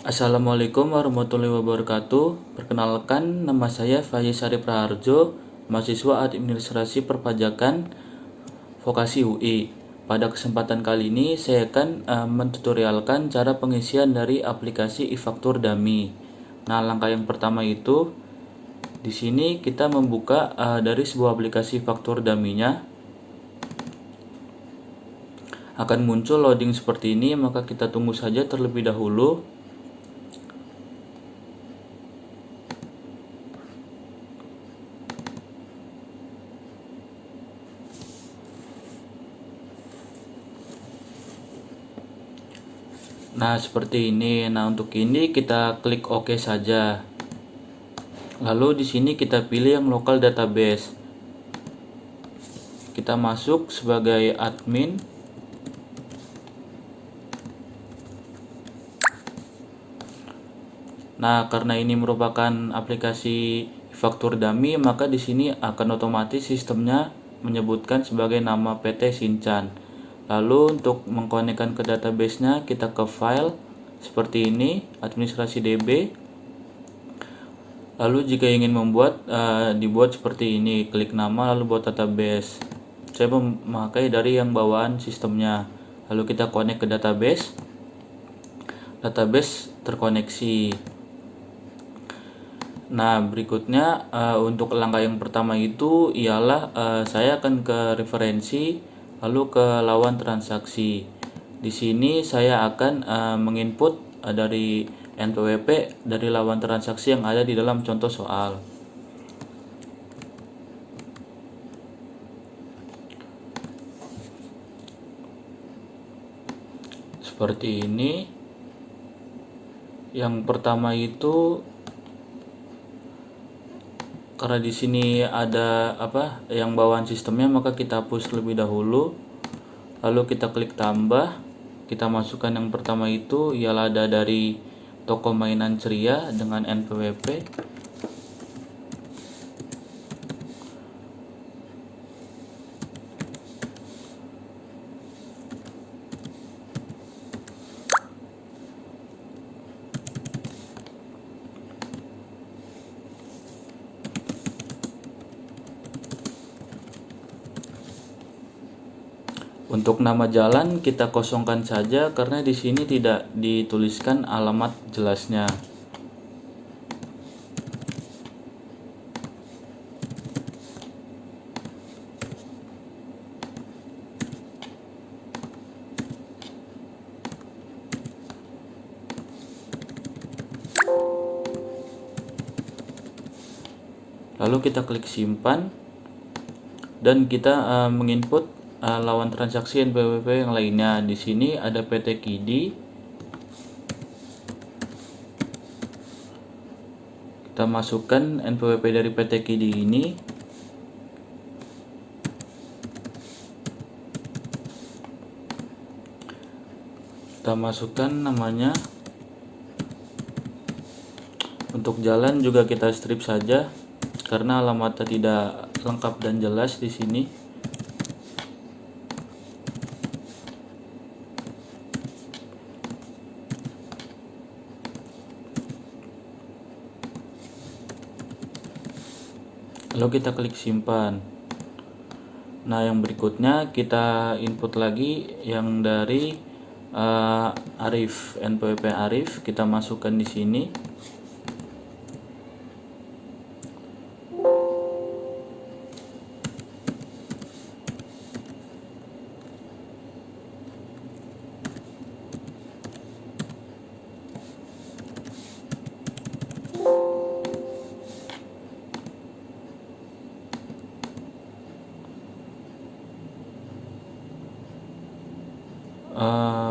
Assalamualaikum warahmatullahi wabarakatuh. Perkenalkan, nama saya Faiz Arif Raharjo, mahasiswa Administrasi Perpajakan Vokasi UI. Pada kesempatan kali ini saya akan mentutorialkan cara pengisian dari aplikasi e-faktur Dummy. Nah, langkah yang pertama itu di sini kita membuka dari sebuah aplikasi faktur dummy-nya. Akan muncul loading seperti ini, maka kita tunggu saja terlebih dahulu. Nah, seperti ini. Nah, untuk ini kita klik OK saja. Lalu di sini kita pilih yang local database. Kita masuk sebagai admin. Nah, karena ini merupakan aplikasi faktur dummy, maka di sini akan otomatis sistemnya menyebutkan sebagai nama PT Sinchan. Lalu untuk mengkonekkan ke database-nya, kita ke file seperti ini, administrasi DB. Lalu jika ingin membuat, dibuat seperti ini, klik nama lalu buat database. Saya memakai dari yang bawaan sistemnya. Lalu kita connect ke database. Database terkoneksi. Nah, berikutnya untuk langkah yang pertama itu ialah saya akan ke referensi, lalu ke lawan transaksi. Di sini saya akan menginput dari NPWP dari lawan transaksi yang ada di dalam contoh soal. Seperti ini. Yang pertama itu karena di sini ada yang bawaan sistemnya, maka kita hapus terlebih dahulu. Lalu kita klik tambah. Kita masukkan yang pertama itu ialah ada dari toko mainan ceria dengan NPWP. Untuk nama jalan kita kosongkan saja karena di sini tidak dituliskan alamat jelasnya. Lalu kita klik simpan dan kita menginput lawan transaksi NPWP yang lainnya. Di sini ada PT KIDI. Kita masukkan NPWP dari PT KIDI ini. Kita masukkan namanya. Untuk jalan juga kita strip saja karena alamatnya tidak lengkap dan jelas di sini. Lalu kita klik simpan. Nah, yang berikutnya kita input lagi yang dari Arif, NPWP Arif. Kita masukkan di sini.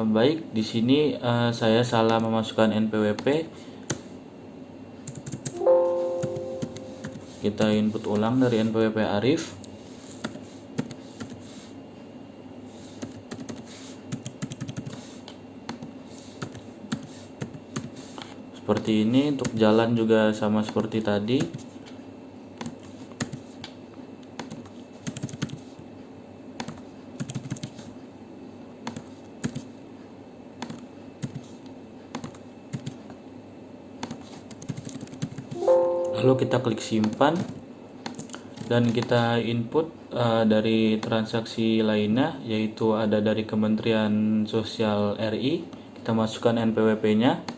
Baik, di sini saya salah memasukkan NPWP. Kita input ulang dari NPWP Arif. Seperti ini. Untuk jalan juga sama seperti tadi. Lalu kita klik simpan dan kita input dari transaksi lainnya, yaitu ada dari Kementerian Sosial RI. Kita masukkan NPWP-nya.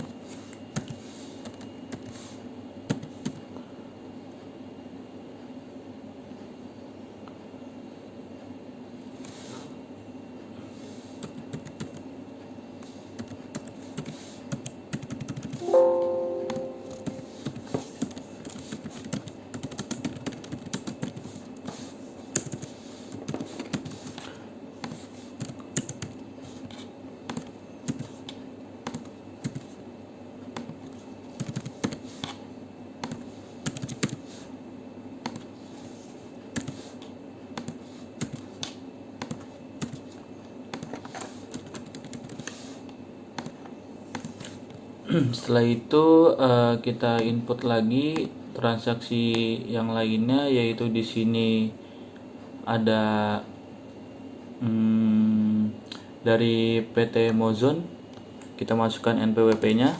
Setelah itu kita input lagi transaksi yang lainnya, yaitu di sini ada dari PT Mozon. Kita masukkan NPWP-nya.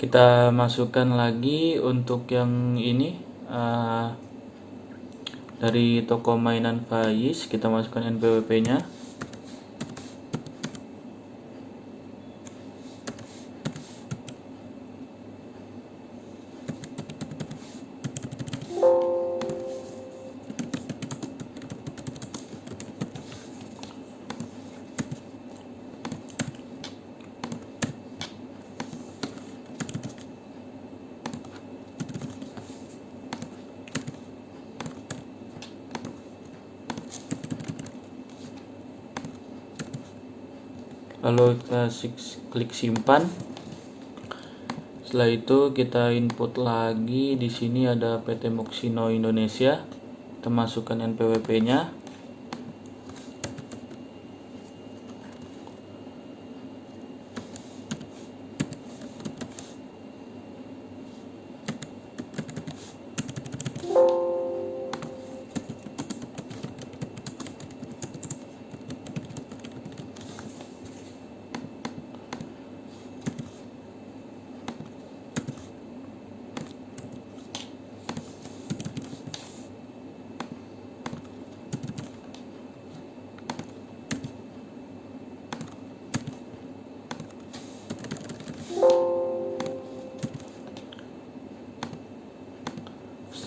Kita masukkan lagi untuk yang ini dari toko mainan Faiz. Kita masukkan NPWP-nya. Lalu kita klik simpan. Setelah itu kita input lagi. Di sini ada PT Moxino Indonesia. Kita masukkan NPWP-nya.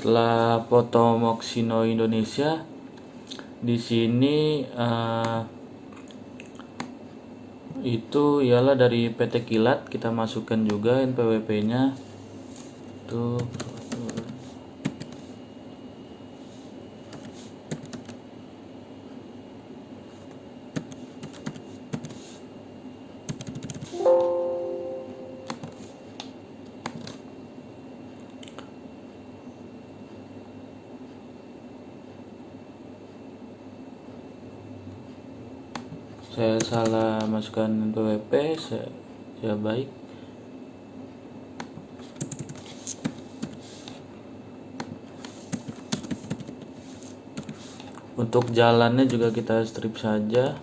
Setelah foto Moxino Indonesia, di sini itu ialah dari PT Kilat. Kita masukkan juga NPWP-nya. Tuh. Saya salah masukkan NPWP, saya baik. Untuk jalannya juga kita strip saja.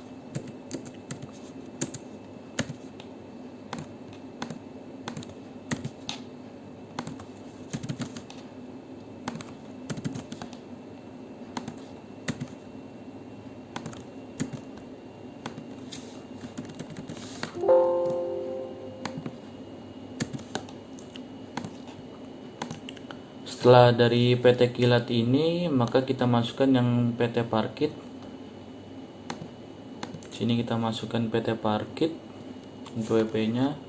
Setelah dari PT Kilat ini, maka kita masukkan yang PT Parkit. Sini kita masukkan PT Parkit, NPWP-nya.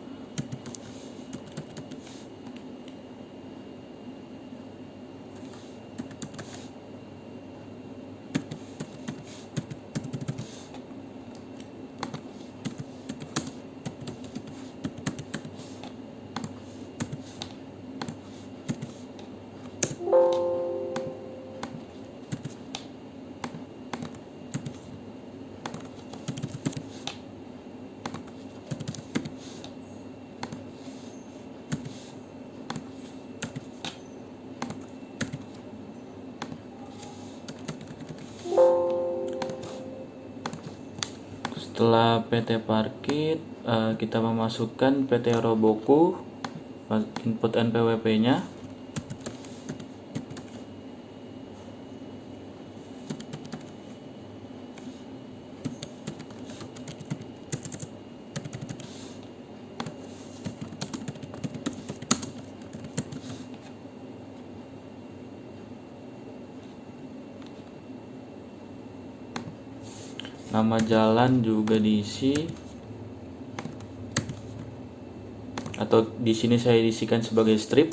Setelah PT Parkit, kita memasukkan PT Roboku, input NPWP-nya. Nama jalan juga diisi, atau di sini saya isikan sebagai strip.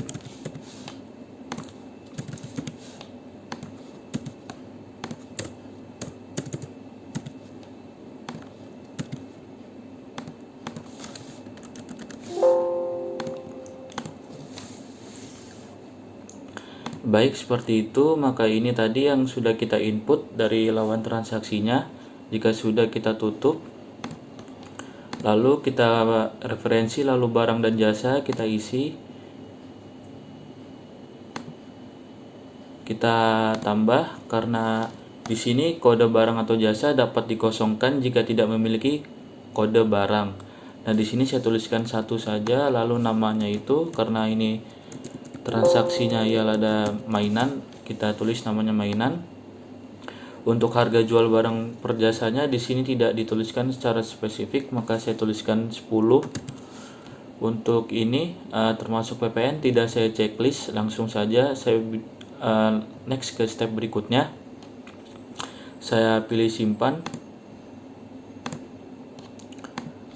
Baik, seperti itu. Maka ini tadi yang sudah kita input dari lawan transaksinya. Jika sudah, kita tutup. Lalu kita referensi, lalu barang dan jasa kita isi. Kita tambah karena di sini kode barang atau jasa dapat dikosongkan jika tidak memiliki kode barang. Nah, di sini saya tuliskan satu saja, lalu namanya itu karena ini transaksinya ialah ada mainan, kita tulis namanya mainan. Untuk harga jual barang per jasanya di sini tidak dituliskan secara spesifik, maka saya tuliskan 10. Untuk ini termasuk PPN tidak saya checklist, langsung saja saya next ke step berikutnya. Saya pilih simpan.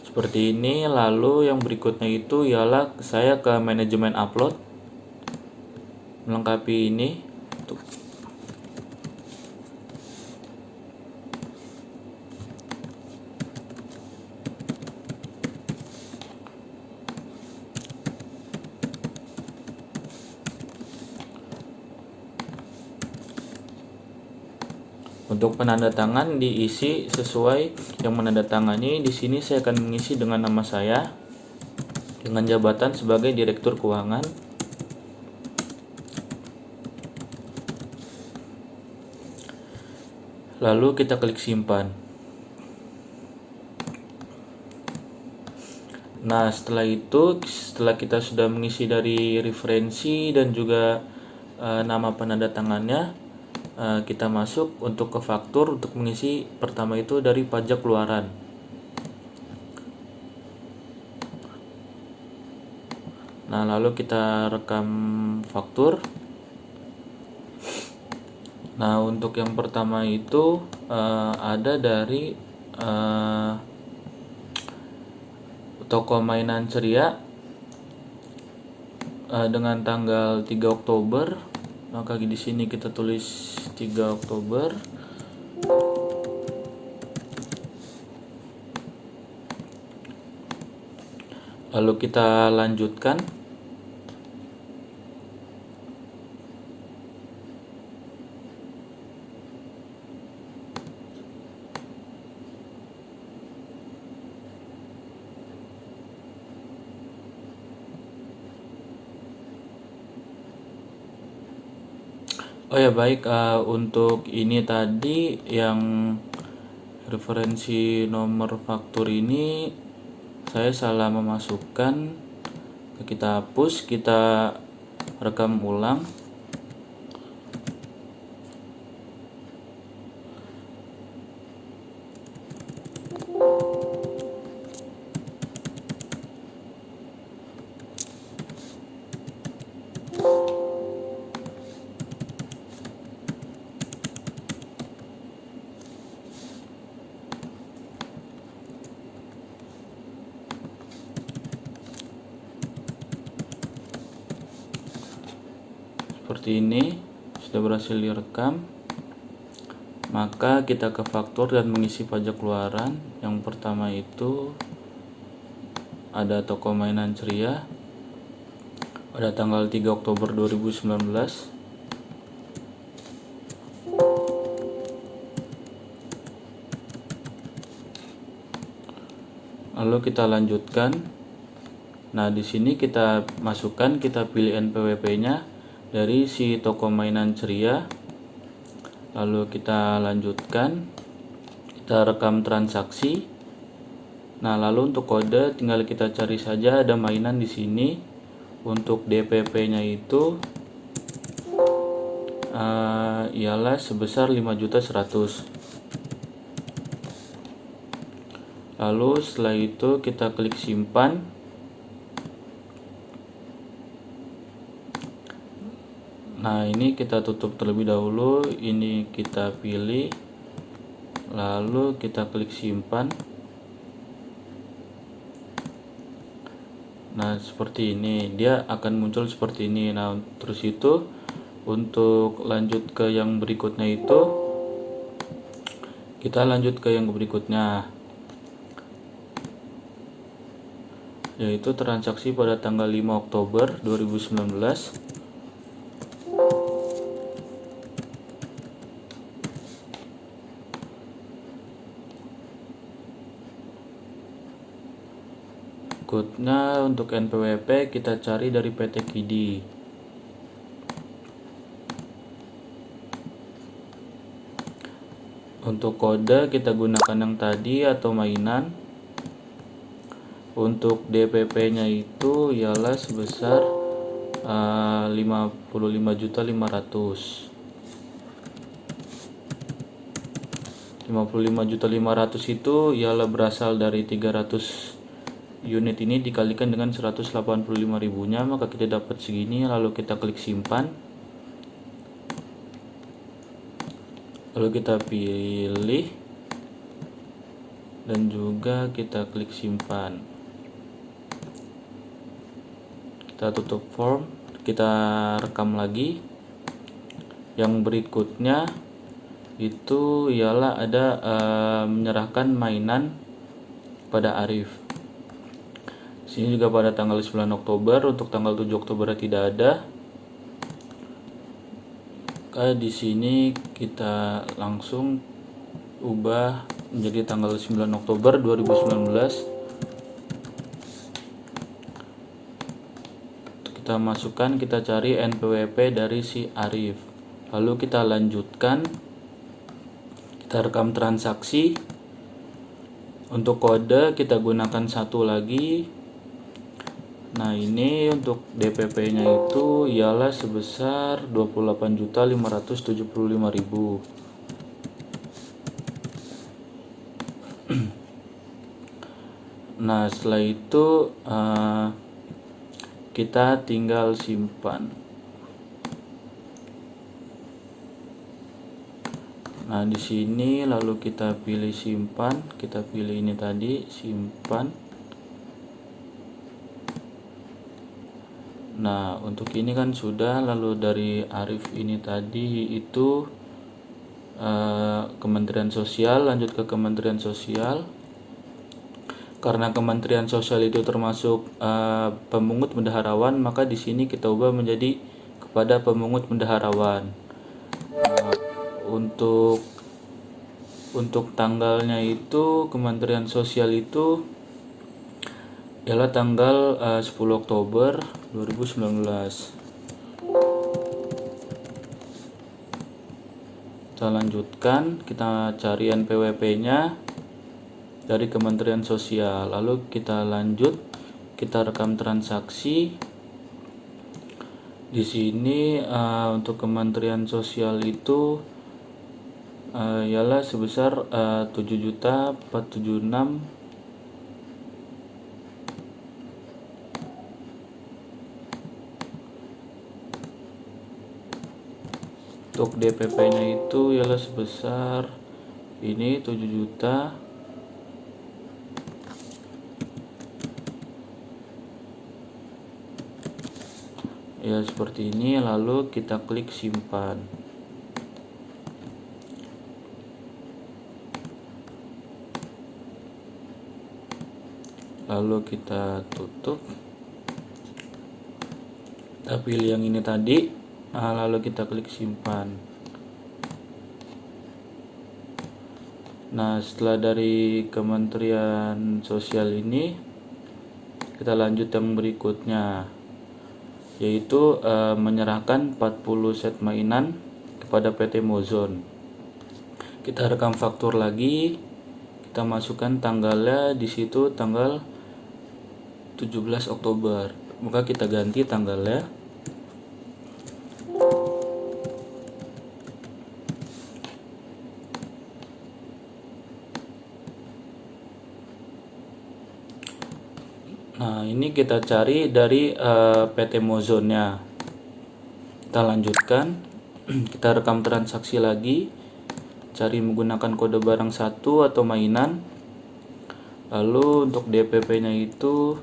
Seperti ini. Lalu yang berikutnya itu ialah saya ke manajemen upload, melengkapi ini. Untuk penandatangan diisi sesuai yang menandatangani. Di sini saya akan mengisi dengan nama saya, dengan jabatan sebagai Direktur Keuangan. Lalu kita klik simpan. Nah, setelah itu, setelah kita sudah mengisi dari referensi dan juga nama penandatangannya, kita masuk untuk ke faktur untuk mengisi pertama itu dari pajak keluaran. Nah, lalu kita rekam faktur. Nah, untuk yang pertama itu ada dari toko mainan ceria dengan tanggal 3 Oktober. Maka di sini kita tulis 3 Oktober. Lalu kita lanjutkan. Oh ya, baik, untuk ini tadi yang referensi nomor faktur ini saya salah memasukkan. Kita hapus, kita rekam ulang. Seperti ini, sudah berhasil direkam. Maka kita ke faktur dan mengisi pajak keluaran. Yang pertama itu ada toko mainan ceria pada tanggal 3 Oktober 2019. Lalu kita lanjutkan. Nah, di sini kita masukkan, kita pilih NPWP-nya dari si toko mainan ceria. Lalu kita lanjutkan, kita rekam transaksi Nah, lalu untuk kode tinggal kita cari saja, ada mainan di sini. Untuk DPP-nya itu ialah sebesar 5.100.000. Lalu setelah itu kita klik simpan. Nah, ini kita tutup terlebih dahulu, ini kita pilih, lalu kita klik simpan. Nah, seperti ini, dia akan muncul seperti ini. Nah, terus itu untuk lanjut ke yang berikutnya itu, kita lanjut ke yang berikutnya, yaitu transaksi pada tanggal 5 Oktober 2019. Berikutnya untuk NPWP kita cari dari PT KIDI. Untuk kode kita gunakan yang tadi atau mainan. Untuk DPP-nya itu ialah sebesar 55.500.000. 55.500.000 itu ialah berasal dari 300 unit ini dikalikan dengan 185.000-nya, maka kita dapat segini. Lalu kita klik simpan, lalu kita pilih dan juga kita klik simpan. Kita tutup form, kita rekam lagi. Yang berikutnya itu ialah ada menyerahkan mainan pada Arif. Sini juga pada tanggal 9 Oktober, untuk tanggal 7 Oktober tidak ada. Di sini kita langsung ubah menjadi tanggal 9 Oktober 2019. Kita masukkan, kita cari NPWP dari si Arif. Lalu kita lanjutkan, kita rekam transaksi. Untuk kode kita gunakan satu lagi. Nah, ini untuk DPP-nya itu ialah sebesar 28.575.000. Nah, setelah itu kita tinggal simpan. Nah, di sini lalu kita pilih simpan, kita pilih ini tadi, simpan. Nah, untuk ini kan sudah. Lalu dari Arif ini tadi itu Kementerian Sosial, lanjut ke Kementerian Sosial. Karena Kementerian Sosial itu termasuk pemungut bendaharawan, maka di sini kita ubah menjadi kepada pemungut bendaharawan. Untuk tanggalnya itu Kementerian Sosial itu ialah tanggal 10 Oktober 2019. Kita lanjutkan, kita cari NPWP-nya dari Kementerian Sosial. Lalu kita lanjut, kita rekam transaksi. Di sini untuk Kementerian Sosial itu ialah sebesar 7.476.000. Untuk DPP-nya itu ialah sebesar ini 7 juta. Ya, seperti ini. Lalu kita klik simpan. Lalu kita tutup. Kita pilih yang ini tadi. Lalu kita klik simpan. Nah, setelah dari Kementerian Sosial ini, kita lanjut yang berikutnya, yaitu menyerahkan 40 set mainan kepada PT Mozon. Kita rekam faktur lagi, kita masukkan tanggalnya di situ tanggal 17 Oktober. Maka kita ganti tanggalnya. Nah, ini kita cari dari PT Mozonnya. Kita lanjutkan. Kita rekam transaksi lagi. Cari menggunakan kode barang 1 atau mainan. Lalu untuk DPP-nya itu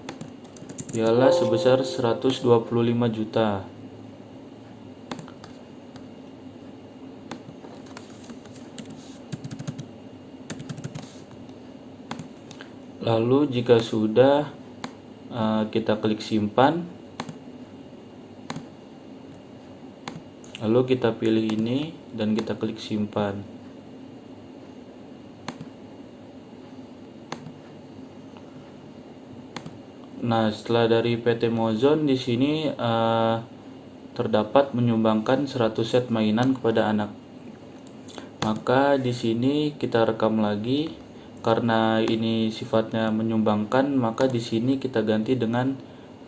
ialah sebesar 125 juta. Lalu jika sudah, kita klik simpan. Lalu kita pilih ini dan kita klik simpan. Nah, setelah dari PT Mozon di sini terdapat menyumbangkan 100 set mainan kepada anak. Maka di sini kita rekam lagi karena ini sifatnya menyumbangkan, maka di sini kita ganti dengan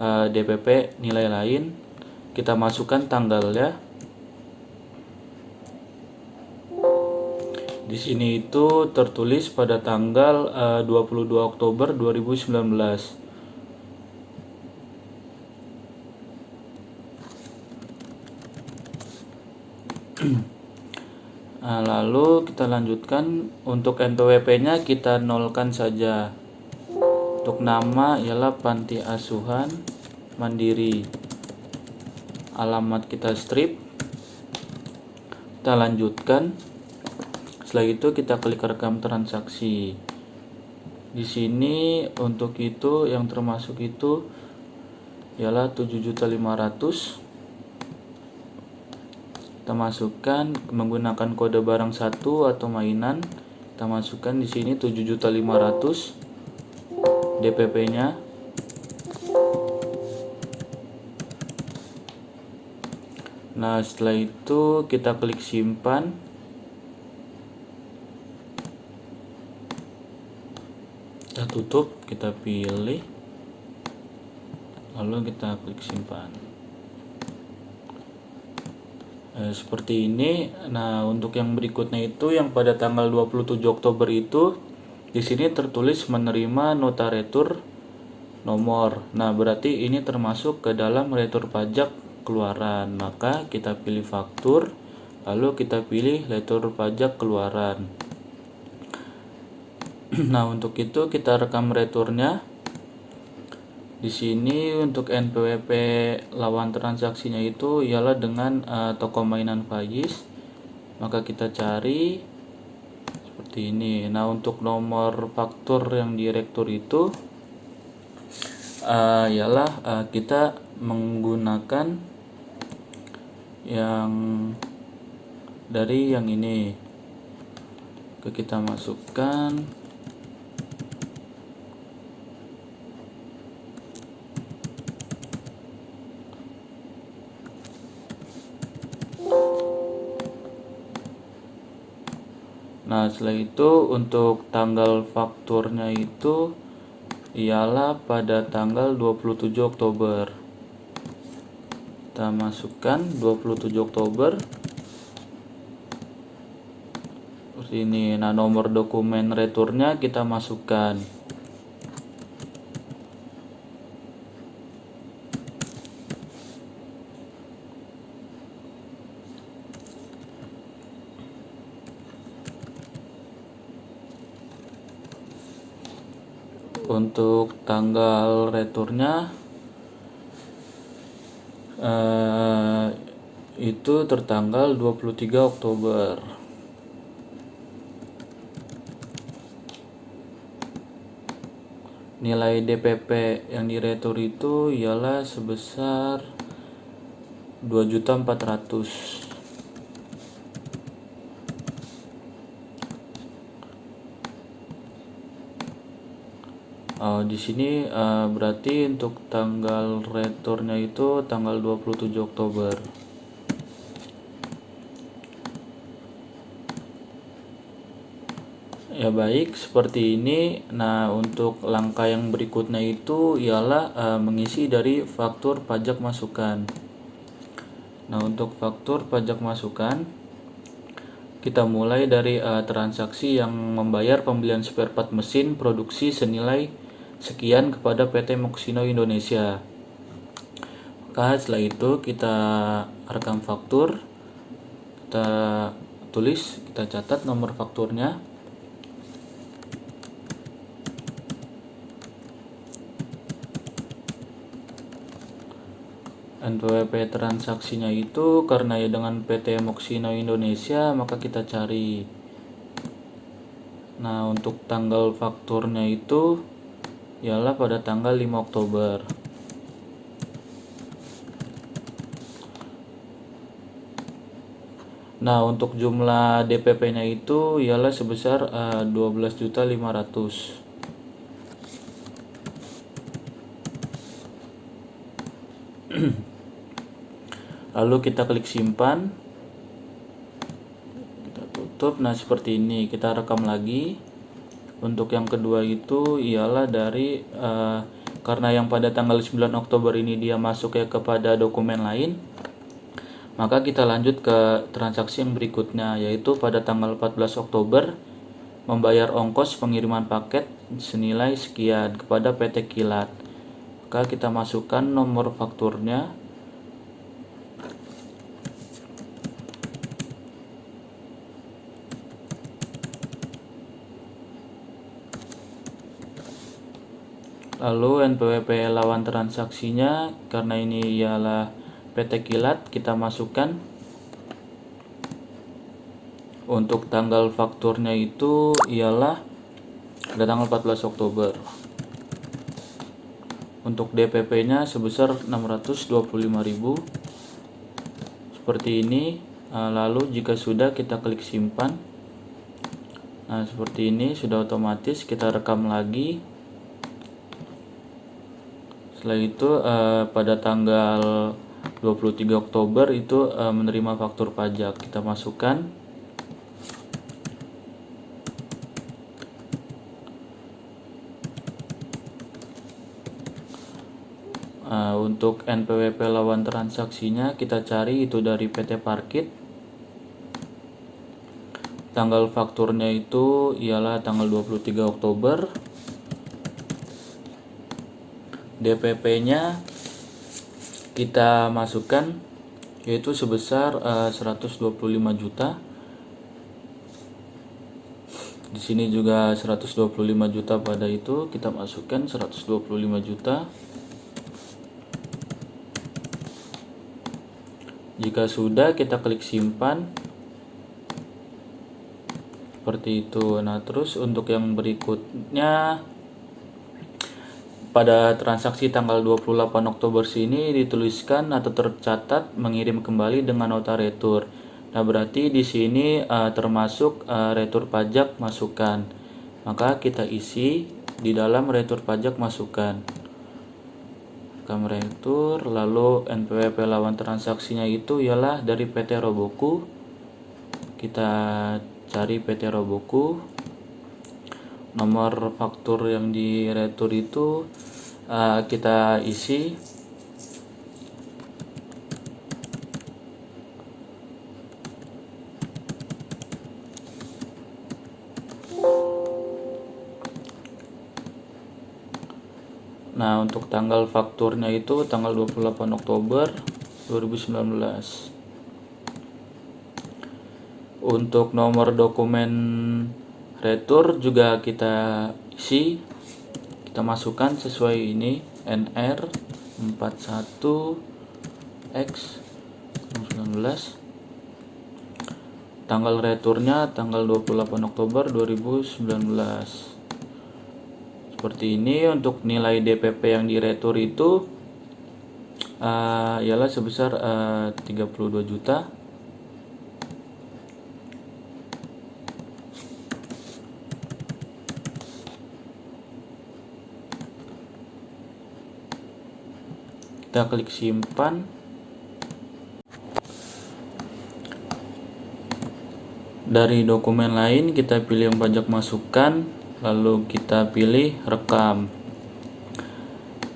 DPP nilai lain. Kita masukkan tanggalnya. Di sini itu tertulis pada tanggal 22 Oktober 2019. Nah, lalu kita lanjutkan. Untuk NPWP-nya kita nolkan saja. Untuk nama ialah Panti Asuhan Mandiri. Alamat kita strip. Kita lanjutkan. Setelah itu kita klik rekam transaksi. Di sini untuk itu yang termasuk itu ialah 7.500.000. Kita masukkan menggunakan kode barang 1 atau mainan. Kita masukkan di sini 7.500.000 DPP-nya. Nah, setelah itu kita klik simpan. Kita tutup, kita pilih. Lalu kita klik simpan. Seperti ini. Nah, untuk yang berikutnya itu yang pada tanggal 27 Oktober itu di sini tertulis menerima nota retur nomor. Nah, berarti ini termasuk ke dalam retur pajak keluaran. Maka kita pilih faktur, lalu kita pilih retur pajak keluaran. Nah, untuk itu kita rekam returnya. Di sini untuk NPWP lawan transaksinya itu ialah dengan toko mainan Faiz. Maka kita cari seperti ini. Nah, untuk nomor faktur yang direktur itu ialah kita menggunakan yang dari yang ini. Kita masukkan. Nah, setelah itu untuk tanggal fakturnya itu ialah pada tanggal 27 Oktober. Kita masukkan 27 Oktober. Seperti ini. Nah, nomor dokumen returnya kita masukkan. Untuk tanggal returnya itu tertanggal 23 Oktober. Nilai DPP yang diretur itu ialah sebesar 2.400.000. Di sini berarti untuk tanggal returnya itu tanggal 27 Oktober. Ya baik, seperti ini. Nah, untuk langkah yang berikutnya itu ialah mengisi dari faktur pajak masukan. Nah, untuk faktur pajak masukan, kita mulai dari transaksi yang membayar pembelian spare part mesin produksi senilai sekian kepada PT Moxino Indonesia. Maka setelah itu kita rekam faktur, kita tulis, kita catat nomor fakturnya. NPWP transaksinya itu karena ya dengan PT Moxino Indonesia, maka kita cari. Nah, untuk tanggal fakturnya itu ialah pada tanggal 5 Oktober. Nah, untuk jumlah DPP-nya itu ialah sebesar 12.500.000. Lalu kita klik simpan, kita tutup. Nah, seperti ini, kita rekam lagi. Untuk yang kedua itu ialah dari karena yang pada tanggal 9 Oktober ini dia masuk ya kepada dokumen lain, maka kita lanjut ke transaksi yang berikutnya, yaitu pada tanggal 14 Oktober membayar ongkos pengiriman paket senilai sekian kepada PT Kilat. Maka kita masukkan nomor fakturnya. Lalu NPWP lawan transaksinya, karena ini ialah PT Kilat, kita masukkan. Untuk tanggal fakturnya itu ialah pada tanggal 14 Oktober. Untuk DPP-nya sebesar 625.000. Seperti ini. Lalu jika sudah, kita klik simpan. Nah, seperti ini sudah otomatis. Kita rekam lagi. Setelah itu pada tanggal 23 Oktober itu menerima faktur pajak, kita masukkan. Untuk NPWP lawan transaksinya kita cari itu dari PT Parkit. Tanggal fakturnya itu ialah tanggal 23 Oktober. DPP-nya kita masukkan, yaitu sebesar 125 juta. Di sini juga 125 juta pada itu, kita masukkan 125 juta. Jika sudah, kita klik simpan. Seperti itu. Nah, terus untuk yang berikutnya, pada transaksi tanggal 28 Oktober sini dituliskan atau tercatat mengirim kembali dengan nota retur. Nah, berarti di sini termasuk retur pajak masukan. Maka kita isi di dalam retur pajak masukan. Rekam retur, lalu NPWP lawan transaksinya itu ialah dari PT Roboku. Kita cari PT Roboku. Nomor faktur yang di retur itu kita isi. Nah, untuk tanggal fakturnya itu tanggal 28 Oktober 2019. Untuk nomor dokumen retur juga kita isi, kita masukkan sesuai ini, NR 41X 19. Tanggal returnya tanggal 28 Oktober 2019. Seperti ini. Untuk nilai DPP yang diretur itu ialah sebesar 32 juta. Kita klik simpan. Dari dokumen lain kita pilih yang pajak masukan, lalu kita pilih rekam.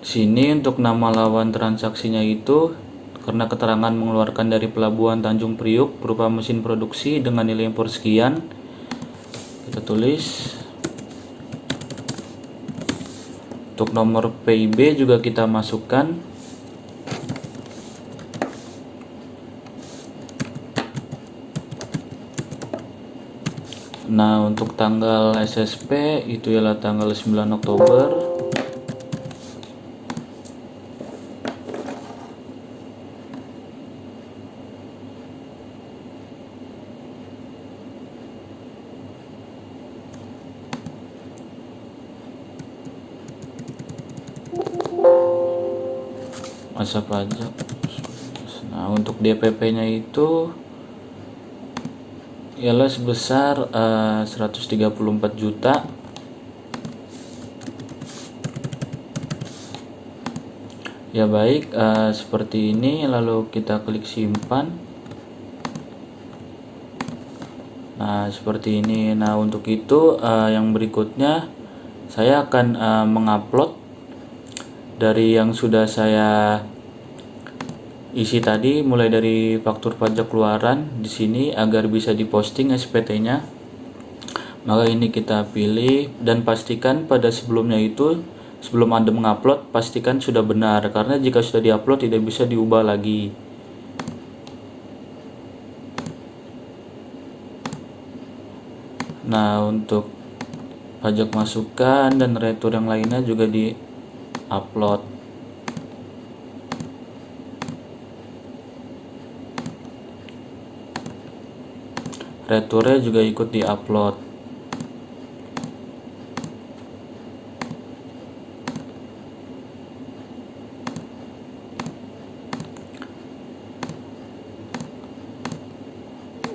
Sini untuk nama lawan transaksinya itu karena keterangan mengeluarkan dari pelabuhan Tanjung Priuk berupa mesin produksi dengan nilai impor sekian, kita tulis. Untuk nomor PIB juga kita masukkan. Nah, untuk tanggal SSP itu ialah tanggal 9 Oktober. Masa pajak. Nah, untuk DPP-nya itu ialah sebesar 134 juta. Ya baik, seperti ini, lalu kita klik simpan. Nah, seperti ini. Nah, untuk itu yang berikutnya saya akan mengupload dari yang sudah saya isi tadi, mulai dari faktur pajak keluaran di sini agar bisa diposting SPT-nya. Maka ini kita pilih dan pastikan pada sebelumnya itu, sebelum Anda mengupload, pastikan sudah benar, karena jika sudah diupload tidak bisa diubah lagi. Nah, untuk pajak masukan dan retur yang lainnya juga di-upload. Returnya juga ikut di-upload.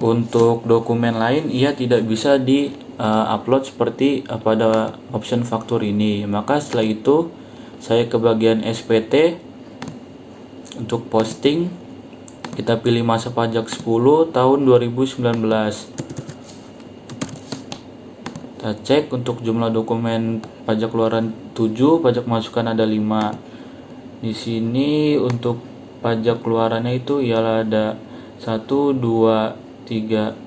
Untuk dokumen lain ia tidak bisa di-upload seperti pada option faktur ini. Maka setelah itu saya ke bagian SPT. Untuk posting kita pilih masa pajak 10 tahun 2019. Kita cek untuk jumlah dokumen pajak keluaran 7, pajak masukan ada 5. Di sini untuk pajak keluarannya itu ialah ada 1, 2, 3,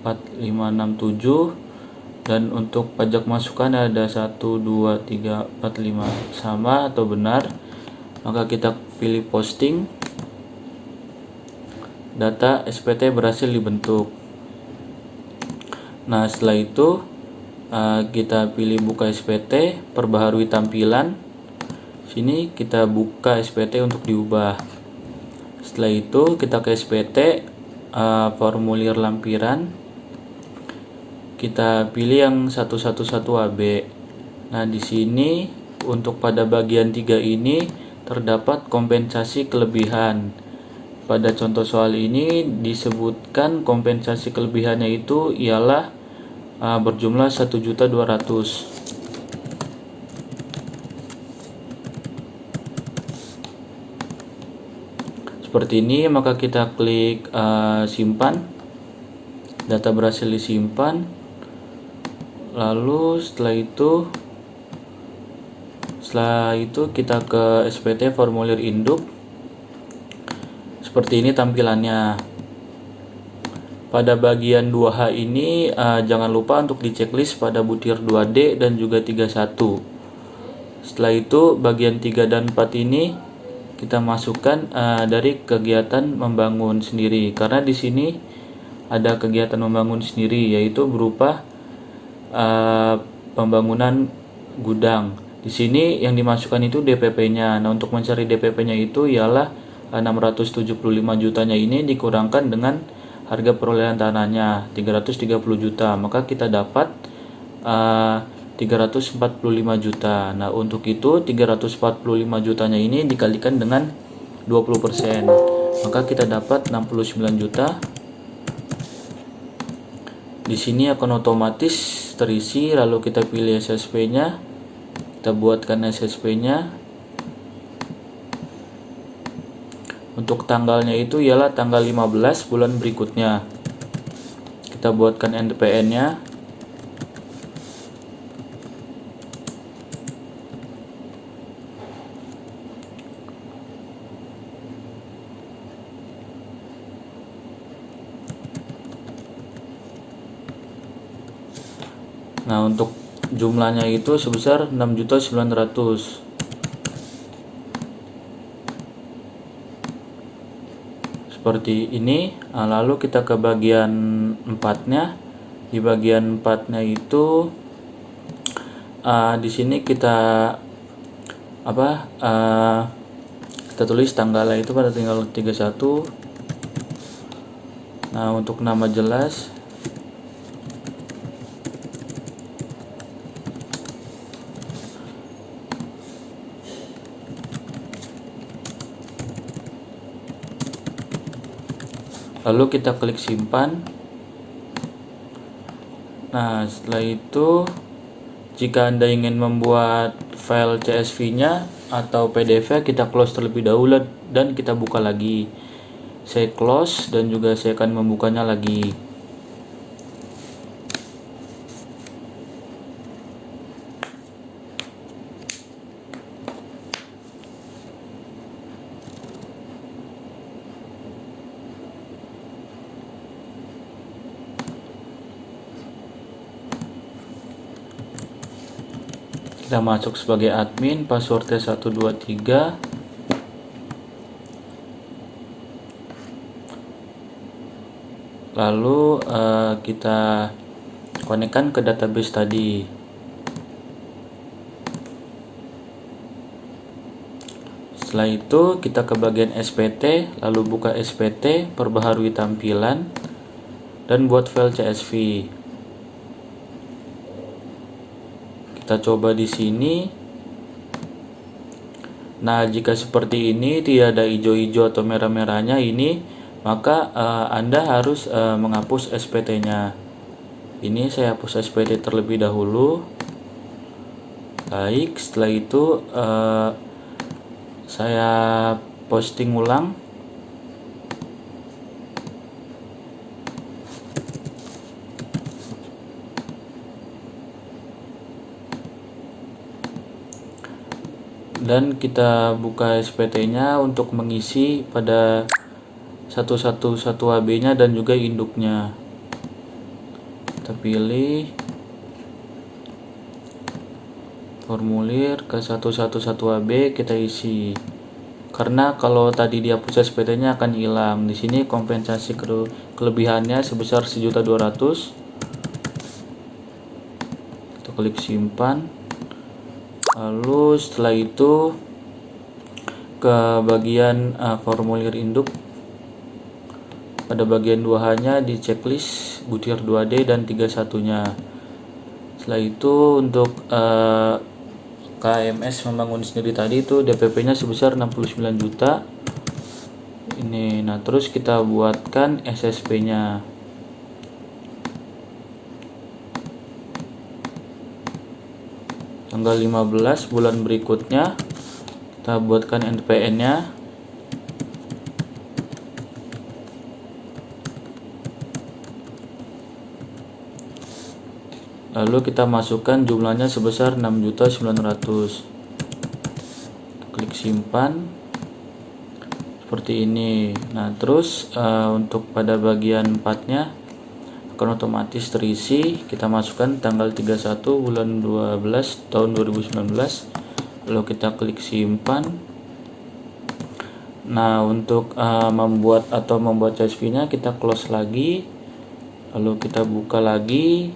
4, 5, 6, 7. Dan untuk pajak masukan ada 1, 2, 3, 4, 5. Sama atau benar? Maka kita pilih posting. Data SPT berhasil dibentuk. Nah, setelah itu kita pilih buka SPT, perbaharui tampilan. Sini kita buka SPT untuk diubah. Setelah itu kita ke SPT, formulir lampiran. Kita pilih yang 111 AB. Nah, di sini untuk pada bagian 3 ini terdapat kompensasi kelebihan. Pada contoh soal ini disebutkan kompensasi kelebihannya itu ialah berjumlah 1.200.000. Seperti ini, maka kita klik simpan. Data berhasil disimpan. Lalu setelah itu kita ke SPT formulir induk. Seperti ini tampilannya. Pada bagian 2H ini jangan lupa untuk diceklis pada butir 2D dan juga 31. Setelah itu bagian 3 dan 4 ini kita masukkan dari kegiatan membangun sendiri, karena di sini ada kegiatan membangun sendiri, yaitu berupa pembangunan gudang. Di sini yang dimasukkan itu DPP-nya. Nah, untuk mencari DPP-nya itu ialah 675 jutanya ini dikurangkan dengan harga perolehan tanahnya 330 juta, maka kita dapat 345 juta. Nah, untuk itu 345 jutanya ini dikalikan dengan 20%, maka kita dapat 69 juta. Di sini akan otomatis terisi, lalu kita pilih SSP-nya. Kita buatkan SSP-nya. Untuk tanggalnya itu ialah tanggal 15 bulan berikutnya. kita buatkan NPN-nya. Nah, untuk jumlahnya itu sebesar 6.900.000. Seperti ini. Nah, lalu kita ke bagian 4-nya. Di bagian 4-nya itu di sini kita kita tulis tanggalnya itu pada tanggal 31. Nah, untuk nama jelas lalu kita klik simpan. Nah, setelah itu jika Anda ingin membuat file CSV-nya atau PDF-nya, kita close terlebih dahulu dan kita buka lagi. Saya close dan juga saya akan membukanya lagi. Kita masuk sebagai admin, passwordnya 123. Lalu kita konekkan ke database tadi. Setelah itu kita ke bagian SPT, lalu buka SPT, perbaharui tampilan, dan buat file CSV. Kita coba di sini. Nah, jika seperti ini tidak ada hijau-hijau atau merah-merahnya ini, maka Anda harus menghapus SPT-nya. Ini saya hapus SPT terlebih dahulu. Baik, setelah itu saya posting ulang. Dan kita buka SPT-nya untuk mengisi pada 111 AB-nya dan juga induknya. Kita pilih formulir ke 111 AB, kita isi. Karena kalau tadi dihapus SPT-nya akan hilang. Di sini kompensasi kelebihannya sebesar 1.200.000. Kita klik simpan. Lalu setelah itu ke bagian formulir induk. Pada bagian 2-nya di checklist butir 2D dan 31-nya. Setelah itu untuk KMS membangun sendiri tadi itu DPP-nya sebesar 69 juta. Ini, nah terus kita buatkan SSP-nya. Tanggal 15 bulan berikutnya kita buatkan NPN-nya. Lalu kita masukkan jumlahnya sebesar 6.900.000. Klik simpan. Seperti ini. Nah, terus untuk pada bagian 4-nya akan otomatis terisi. Kita masukkan tanggal 31 bulan 12 tahun 2019. Lalu kita klik simpan. Nah, untuk membuat CSV-nya kita close lagi. Lalu kita buka lagi.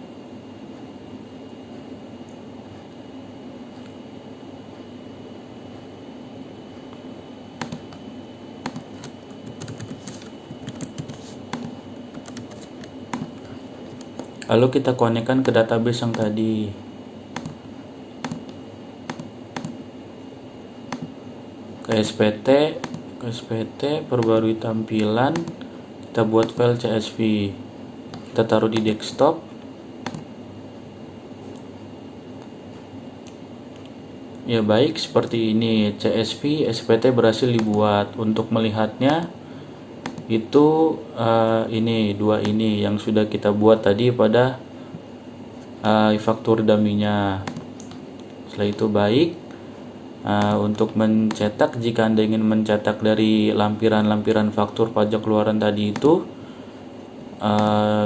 Lalu kita konekkan ke database yang tadi. Ke SPT, perbarui tampilan, kita buat file CSV. Kita taruh di desktop. Ya baik, seperti ini CSV SPT berhasil dibuat. Untuk melihatnya itu ini dua ini yang sudah kita buat tadi pada e-faktur dummy-nya. Setelah itu baik, untuk mencetak, jika Anda ingin mencetak dari lampiran-lampiran faktur pajak keluaran tadi itu,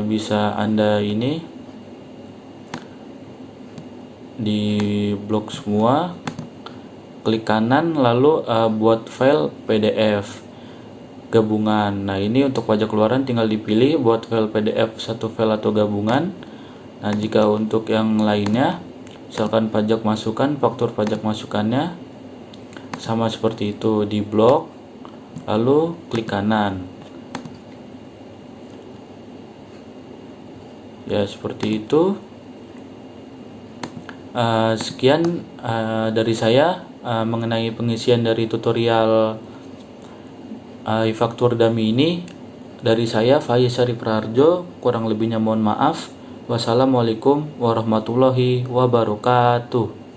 bisa Anda ini di blok semua, klik kanan, lalu buat file PDF gabungan. Nah, ini untuk pajak keluaran tinggal dipilih buat file PDF satu file atau gabungan. Nah, jika untuk yang lainnya, misalkan pajak masukan, faktur pajak masukannya sama seperti itu, di blok lalu klik kanan. Ya, seperti itu. Sekian dari saya mengenai pengisian dari tutorial e-faktur dummy ini. Dari saya, Faiz Syarif Raharjo, kurang lebihnya mohon maaf. Wassalamualaikum warahmatullahi wabarakatuh.